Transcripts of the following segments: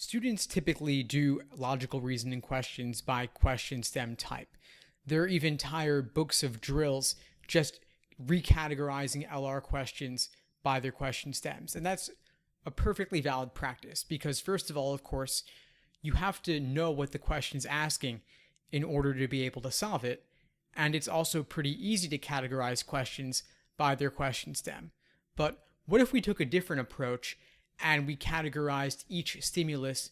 Students typically do logical reasoning questions by question stem type. There are even entire books of drills just recategorizing LR questions by their question stems. And that's a perfectly valid practice because, first of all, of course, you have to know what the question is asking in order to be able to solve it. And it's also pretty easy to categorize questions by their question stem. But what if we took a different approach and we categorized each stimulus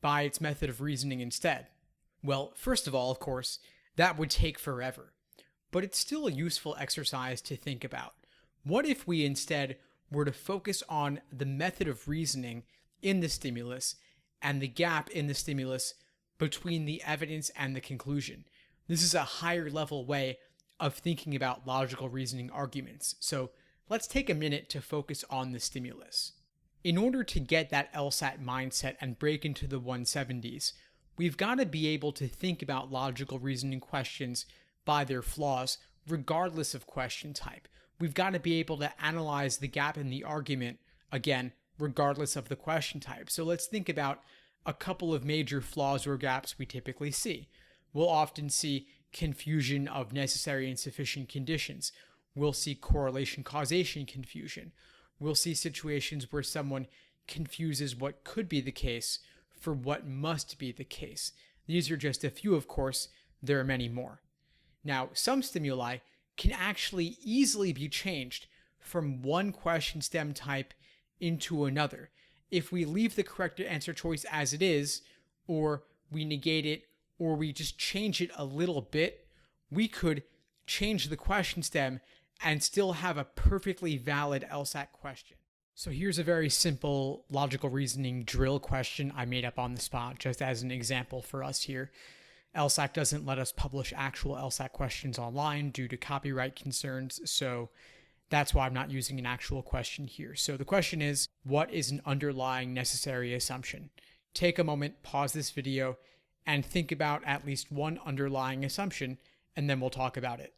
by its method of reasoning instead? Well, first of all, of course, that would take forever. But it's still a useful exercise to think about. What if we instead were to focus on the method of reasoning in the stimulus and the gap in the stimulus between the evidence and the conclusion? This is a higher level way of thinking about logical reasoning arguments. So let's take a minute to focus on the stimulus. In order to get that LSAT mindset and break into the 170s, we've got to be able to think about logical reasoning questions by their flaws, regardless of question type. We've got to be able to analyze the gap in the argument, again, regardless of the question type. So let's think about a couple of major flaws or gaps we typically see. We'll often see confusion of necessary and sufficient conditions. We'll see correlation causation confusion. We'll see situations where someone confuses what could be the case for what must be the case. These are just a few, of course. There are many more. Now, some stimuli can actually easily be changed from one question stem type into another. If we leave the correct answer choice as it is, or we negate it, or we just change it a little bit, we could change the question stem and still have a perfectly valid LSAT question. So here's a very simple logical reasoning drill question I made up on the spot, just as an example for us here. LSAT doesn't let us publish actual LSAT questions online due to copyright concerns, so that's why I'm not using an actual question here. So the question is, what is an underlying necessary assumption? Take a moment, pause this video, and think about at least one underlying assumption, and then we'll talk about it.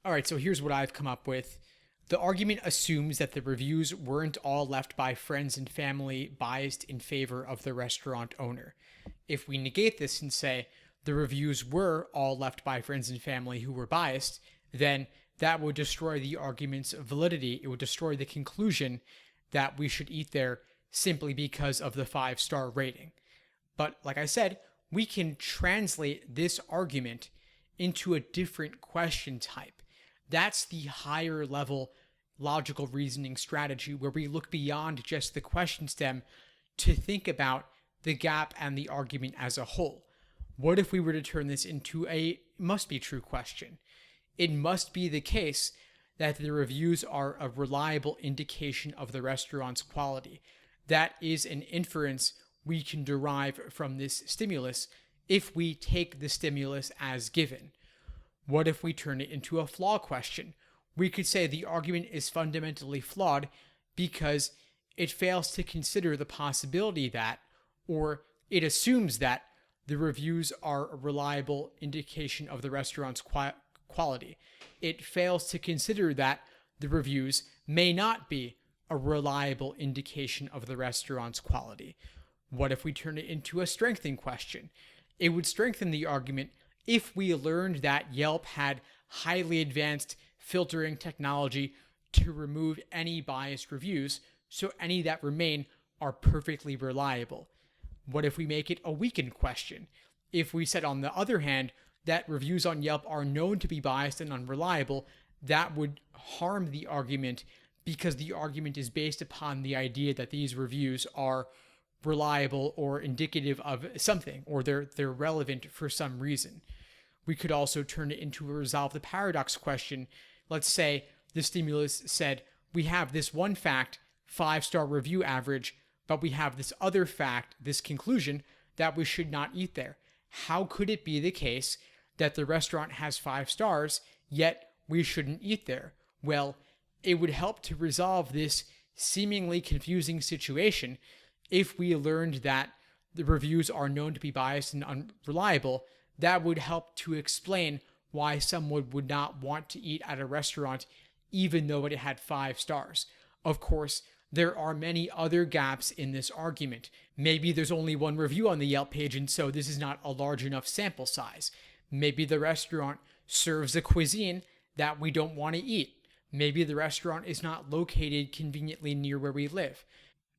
All right, so here's what I've come up with. The argument assumes that the reviews weren't all left by friends and family biased in favor of the restaurant owner. If we negate this and say the reviews were all left by friends and family who were biased, then that would destroy the argument's validity. It would destroy the conclusion that we should eat there simply because of the 5-star rating. But like I said, we can translate this argument into a different question type. That's the higher level logical reasoning strategy where we look beyond just the question stem to think about the gap and the argument as a whole. What if we were to turn this into a must be true question? It must be the case that the reviews are a reliable indication of the restaurant's quality. That is an inference we can derive from this stimulus if we take the stimulus as given. What if we turn it into a flaw question? We could say the argument is fundamentally flawed because it fails to consider the possibility that, or it assumes that, the reviews are a reliable indication of the restaurant's quality. It fails to consider that the reviews may not be a reliable indication of the restaurant's quality. What if we turn it into a strengthening question? It would strengthen the argument if we learned that Yelp had highly advanced filtering technology to remove any biased reviews, so any that remain are perfectly reliable. What if we make it a weakened question? If we said, on the other hand, that reviews on Yelp are known to be biased and unreliable, that would harm the argument because the argument is based upon the idea that these reviews are reliable or indicative of something, or they're relevant for some reason. We could also turn it into a resolve the paradox question. Let's say the stimulus said, we have this one fact, 5-star review average, but we have this other fact, this conclusion, that we should not eat there. How could it be the case that the restaurant has 5 stars, yet we shouldn't eat there? Well, it would help to resolve this seemingly confusing situation if we learned that the reviews are known to be biased and unreliable. That would help to explain why someone would not want to eat at a restaurant even though it had 5 stars. Of course, There are many other gaps in this argument. Maybe there's only one review on the Yelp page, and so this is not a large enough sample size. Maybe the restaurant serves a cuisine that we don't want to eat. Maybe the restaurant is not located conveniently near where we live.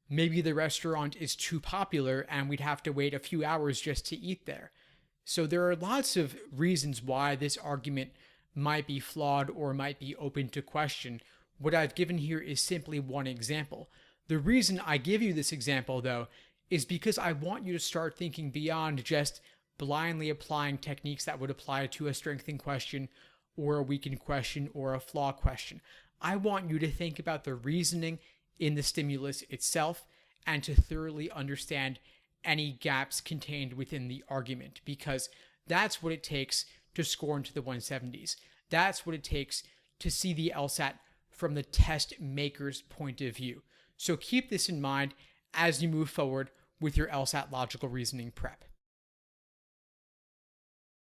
Maybe the restaurant is too popular and we'd have to wait a few hours just to eat there. So there are lots of reasons why this argument might be flawed or might be open to question. What I've given here is simply one example. The reason I give you this example, though, is because I want you to start thinking beyond just blindly applying techniques that would apply to a strengthened question or a weakened question or a flaw question. I want you to think about the reasoning in the stimulus itself and to thoroughly understand any gaps contained within the argument, because that's what it takes to score into the 170s. That's what it takes to see the LSAT from the test maker's point of view. So keep this in mind as you move forward with your LSAT logical reasoning prep.